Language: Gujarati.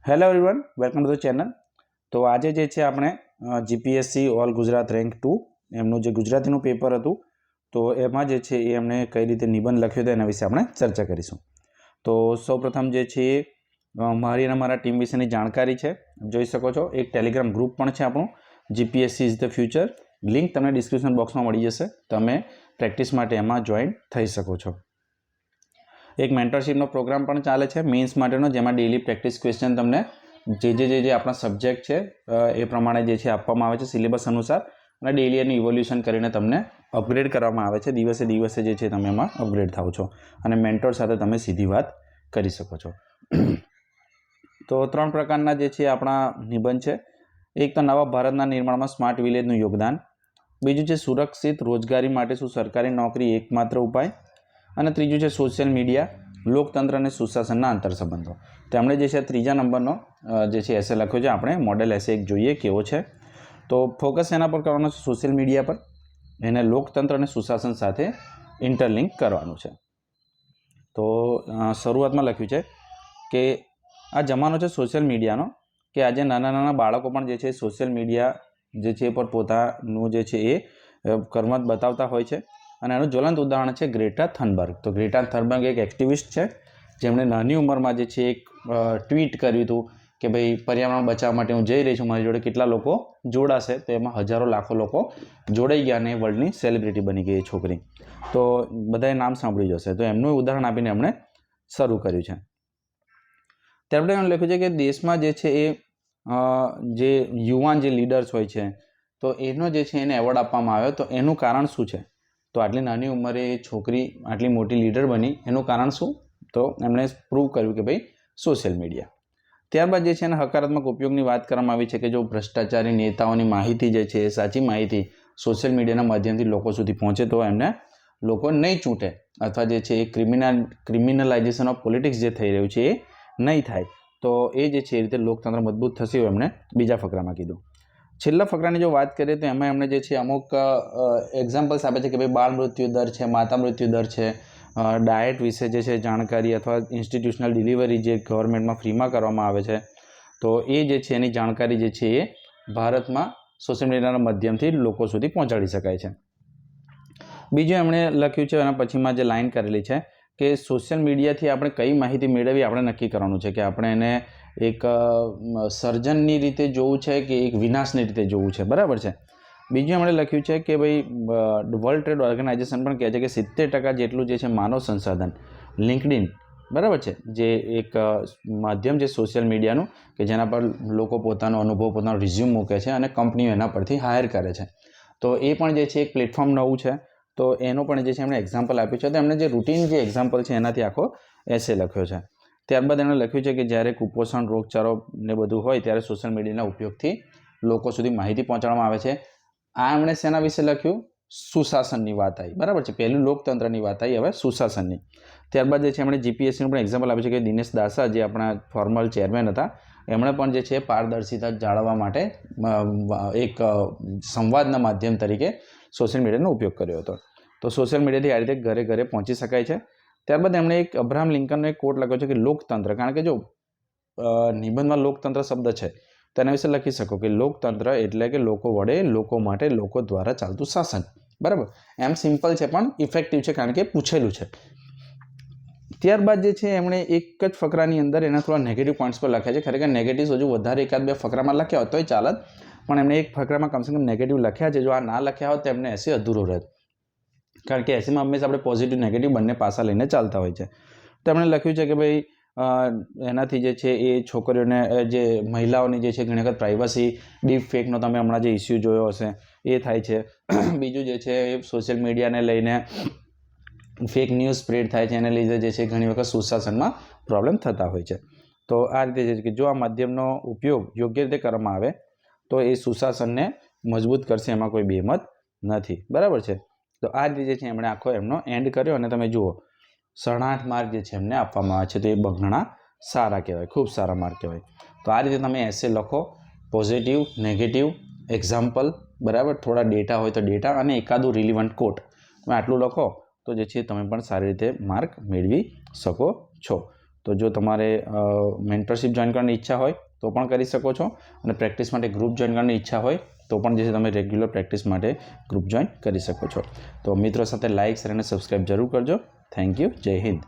Hello everyone, welcome to the channel. તો આજે જે છે આપણે જીપીએસસી ઓલ ગુજરાત રેન્ક 2 એમનું જે ગુજરાતીનું પેપર હતું તો એમાં જે છે એ એમણે કઈ રીતે નિબંધ લખ્યો હતો એના વિશે આપણે ચર્ચા કરીશું. તો સૌપ્રથમ જે છે મારી અને મારા ટીમ વિશેની જાણકારી છે, જોઈ શકો છો. એક ટેલિગ્રામ ગ્રુપ પણ છે આપણું, GPSC is the future. Link તમને ડિસ્ક્રિપ્શન બોક્સમાં મળી જશે, તમે પ્રેક્ટિસ માટે એમાં જોઈન થઈ શકો છો. એક મેન્ટરશીપનો પ્રોગ્રામ પણ ચાલે છે મેન્સ માટેનો, જેમાં ડેઇલી પ્રેક્ટિસ ક્વેશ્ચન તમને જે આપણા સબ્જેક્ટ છે એ પ્રમાણે જે છે આપવામાં આવે છે સિલેબસ અનુસાર, અને ડેઇલી એનું ઇવોલ્યુશન કરીને તમને અપગ્રેડ કરવામાં આવે છે. દિવસે દિવસે જે છે તમે એમાં અપગ્રેડ થાવ છો અને મેન્ટોર સાથે તમે સીધી વાત કરી શકો છો. તો 3 પ્રકારના જે છે આપણા નિબંધ છે. એક તો નવા ભારતના નિર્માણમાં સ્માર્ટ વિલેજનું યોગદાન, બીજું છે સુરક્ષિત રોજગારી માટે શું સરકારી નોકરી એકમાત્ર ઉપાય, અને ત્રીજું છે સોશિયલ મીડિયા, લોકતંત્ર અને સુશાસનના આંતરસંબંધો. તો એમણે જે છે 3જા નંબરનો જે છે એસે લખ્યો છે. આપણે મોડેલ એસે એક જોઈએ કેવો છે. તો ફોકસ એના પર કરવાનો છે, સોશિયલ મીડિયા પર, એને લોકતંત્ર અને સુશાસન સાથે ઇન્ટરલિંક કરવાનું છે. તો શરૂઆતમાં લખ્યું છે કે આ જમાનો છે સોશિયલ મીડિયાનો, કે આજે નાના નાના બાળકો પણ જે છે સોશિયલ મીડિયા જે છે પર પોતાનું જે છે એ કર્મ બતાવતા હોય છે. અને એનું જ્વલંત ઉદાહરણ છે ગ્રેટા થનબર્ગ. તો ગ્રેટા થનબર્ગ એક એક્ટિવિસ્ટ છે, જેમણે નાની ઉંમરમાં જે છે એક ટ્વીટ કર્યું હતું કે ભાઈ પર્યાવરણ બચાવવા માટે હું જઈ રહી છું, મારી જોડે કેટલા લોકો જોડાશે. તો એમાં હજારો લાખો લોકો જોડાઈ ગયા અને વર્લ્ડની સેલિબ્રિટી બની ગઈ એ છોકરી. તો બધાએ નામ સાંભળી જશે. તો એમનું ઉદાહરણ આપીને એમણે શરૂ કર્યું છે. ત્યારબાદ એમણે લખ્યું છે કે દેશમાં જે છે એ જે યુવાન જે લીડર્સ હોય છે તો એનો જે છે એને એવોર્ડ આપવામાં આવ્યો. તો એનું કારણ શું છે? તો આટલી નાની ઉંમરે છોકરી આટલી મોટી લીડર બની, એનું કારણ શું? તો એમણે પ્રૂવ કર્યું કે ભાઈ સોશિયલ મીડિયા. ત્યારબાદ જે છે એના હકારાત્મક ઉપયોગની વાત કરવામાં આવી છે કે જો ભ્રષ્ટાચારી નેતાઓની માહિતી જે છે સાચી માહિતી સોશિયલ મીડિયાના માધ્યમથી લોકો સુધી પહોંચે તો એમને લોકો નહીં ચૂંટે, અથવા જે છે એ ક્રિમિનલાઇઝેશન ઓફ પોલિટિક્સ જે થઈ રહ્યું છે એ નહીં થાય. તો એ જે છે એ રીતે લોકતંત્ર મજબૂત થશે એવું એમણે બીજા ફકરામાં કીધું. છેલ્લા ફકરાની જો વાત કરીએ તો એમાં એમણે જે છે અમુક એક્ઝામ્પલ્સ આપે છે કે ભાઈ બાળ મૃત્યુ દર છે, માતા મૃત્યુ દર છે, ડાયટ વિશે જે છે જાણકારી, અથવા ઇન્સ્ટિટ્યુશનલ ડિલિવરી જે ગવર્મેન્ટમાં ફ્રીમાં કરવામાં આવે છે તો એ જે છે એની જાણકારી જે છે એ ભારતમાં સોશિયલ મીડિયાના માધ્યમથી લોકો સુધી પહોંચાડી શકાય છે. બીજું એમણે લખ્યું છે એના પછીમાં જે લાઈન કરેલી છે કે સોશિયલ મીડિયાથી આપણે કઈ માહિતી મેળવવી આપણે નક્કી કરવાનું છે, કે આપણે એને એક સર્જનની રીતે જોવું છે કે એક વિનાશની રીતે જોવું છે. બરાબર છે. બીજું એમણે લખ્યું છે કે ભાઈ વર્લ્ડ ટ્રેડ ઓર્ગેનાઇઝેશન પણ કહે છે કે 70% જેટલું જે છે માનવ સંસાધન લિંક્ડઇન, બરાબર છે, જે એક માધ્યમ છે સોશિયલ મીડિયાનું કે જેના પર લોકો પોતાનો અનુભવ, પોતાનો રિઝ્યુમ મૂકે છે અને કંપનીઓ એના પરથી હાયર કરે છે. તો એ પણ જે છે એક પ્લેટફોર્મ નવું છે. તો એનો પણ જે છે એમણે એક્ઝામ્પલ આપ્યું છે. તો એમણે જે રૂટીન જે એક્ઝામ્પલ છે એનાથી આખો એસે લખ્યો છે. ત્યારબાદ એમણે લખ્યું છે કે જ્યારે કુપોષણ, રોગચાળો ને બધું હોય ત્યારે સોશિયલ મીડિયાના ઉપયોગથી લોકો સુધી માહિતી પહોંચાડવામાં આવે છે. આ એમણે શેના વિશે લખ્યું? સુશાસનની વાત આવી. બરાબર છે. પહેલું લોકતંત્રની વાત આવી, હવે સુશાસનની. ત્યારબાદ જે છે એમણે જીપીએસસીનું પણ એક્ઝામ્પલ આપ્યું છે કે દિનેશ દાસા જે આપણા ફોર્મલ ચેરમેન હતા, એમણે પણ જે છે પારદર્શિતા જાળવવા માટે એક સંવાદના માધ્યમ તરીકે સોશિયલ મીડિયાનો ઉપયોગ કર્યો હતો. તો સોશિયલ મીડિયાથી આ રીતે ઘરે ઘરે પહોંચી શકાય છે. ત્યારબાદ એમણે એક અબ્રાહમ લિંકનનો એક કોટ લખ્યો છે કે લોકતંત્ર, કારણ કે જો નિબંધમાં લોકતંત્ર શબ્દ છે તો એના વિશે લખી શકો કે લોકતંત્ર એટલે કે લોકો વડે, લોકો માટે, લોકો દ્વારા ચાલતું શાસન. બરાબર. એમ સિમ્પલ છે પણ ઇફેક્ટિવ છે, કારણ કે પૂછેલું છે. ત્યારબાદ જે છે એમણે એક જ ફકરાની અંદર એના થોડા નેગેટિવ પોઈન્ટ્સ પર લખ્યા છે. ખરેખર નેગેટિવ્સ હજુ વધારે એકાદ બે ફકરામાં લખ્યા હોત તોય ચાલત, પણ એમણે એક ફકરામાં કમસે કમ નેગેટિવ લખ્યા છે. જો આ ના લખ્યા હોત તો એમને એસે અધૂરો રહેત, કારણ કે એસીમાં હંમેશા આપણે પોઝિટિવ નેગેટિવ બંને પાસા લઈને ચાલતા હોય છે. તો એમણે લખ્યું છે કે ભાઈ એનાથી જે છે એ છોકરીઓને, જે મહિલાઓની જે છે ઘણી વખત પ્રાઇવસી, ડીપ ફેકનો તમે હમણાં જે ઇસ્યુ જોયો હશે એ થાય છે. બીજું જે છે એ સોશિયલ મીડિયાને લઈને ફેક ન્યૂઝ સ્પ્રેડ થાય છે, એને લીધે જે છે ઘણી વખત સુશાસનમાં પ્રોબ્લેમ થતા હોય છે. તો આ રીતે છે કે જો આ માધ્યમનો ઉપયોગ યોગ્ય રીતે કરવામાં આવે તો એ સુશાસનને મજબૂત કરશે, એમાં કોઈ બેમત નથી. બરાબર છે. તો આ રીતે જે છે એમણે આખો એમનો એન્ડ કર્યો અને તમે જુઓ 8.5 માર્ક જે છે એમને આપવામાં આવે છે. તો એ ઘણા સારા કહેવાય, ખૂબ સારા માર્ક કહેવાય. તો આ રીતે તમે એસે લખો, પોઝિટિવ, નેગેટિવ, એક્ઝામ્પલ, બરાબર, થોડા ડેટા હોય તો ડેટા, અને એકાદું રિલિવન્ટ કોટ. તમે આટલું લખો તો જે છે તમે પણ સારી રીતે માર્ક મેળવી શકો છો. તો જો તમારે મેન્ટરશિપ જોઈન કરવાની ઈચ્છા હોય તો પણ કરી શકો છો, અને પ્રેક્ટિસ માટે ગ્રુપ જોઈન કરવાની ઈચ્છા હોય તો પણ જે છે તમે રેગ્યુલર પ્રેક્ટિસ માટે ગ્રુપ જોઈન કરી શકો છો. તો મિત્રો સાથે લાઇક, શેર અને સબસ્ક્રાઈબ જરૂર કરજો. Thank you. જય હિન્દ.